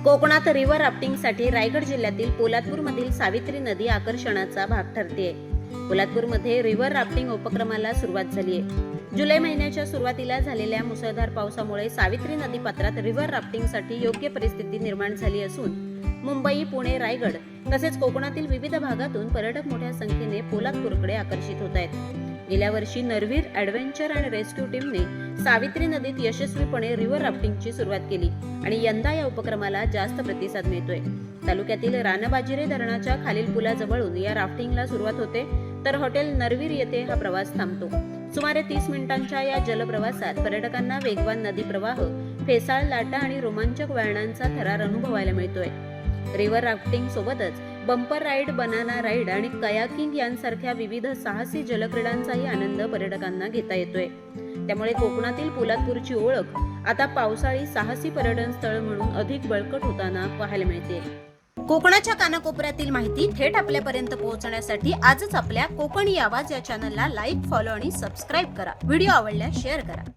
कोकणात रिव्हर राफ्टिंगसाठी रायगड जिल्ह्यातील पोलादपूरमधील सावित्री नदी आकर्षणाचा भाग ठरते. पोलादपूरमध्ये रिव्हर राफ्टिंग उपक्रमाला सुरुवात झाली आहे. जुलै महिन्याच्या सुरुवातीला झालेल्या मुसळधार पावसामुळे सावित्री नदी पात्रात रिव्हर राफ्टिंगसाठी योग्य परिस्थिती निर्माण झाली असून मुंबई, पुणे, रायगड तसेच कोकणातील विविध भागातून पर्यटक मोठ्या संख्येने पोलादपूरकडे आकर्षित होत आहेत. गेल्या वर्षी नरवीर ॲडव्हेंचर आणि रेस्क्यू टीमने सावित्री नदीत यशस्वीपणे रिव्हर राफ्टिंगची सुरुवात केली आणि यंदा या उपक्रमाला जास्त प्रतिसाद मिळतोय. तालुक्यातील रानबाजिरे धरणाच्या खालील पुलाजवळून या राफ्टिंगला सुरुवात होते, तर हॉटेल नरवीर येथे हा प्रवास थांबतो. सुमारे 30 मिनिटांच्या या जलप्रवासात पर्यटकांना वेगवान नदी प्रवाह, फेसाळ लाटा आणि रोमांचक वळणांचा थरार अनुभवायला मिळतोय. रिव्हर राफ्टिंग सोबतच बंपर राईड, बनाना राईड आणि कयाकिंग यांसारख्या विविध साहसी जलक्रीडांचाही आनंद पर्यटकांना घेता येतोय. त्यामुळे कोकणातील पोलादपूरची ओळख आता पावसाळी साहसी पर्यटन स्थळ म्हणून अधिक बळकट होताना पाहायला मिळते. कोकणाच्या कानाकोपऱ्यातील माहिती थेट आपल्यापर्यंत पोहोचण्यासाठी आजच आपल्या कोकणी आवाज या चॅनलला लाईक, फॉलो आणि सबस्क्राईब करा. व्हिडिओ आवडल्यास शेअर करा.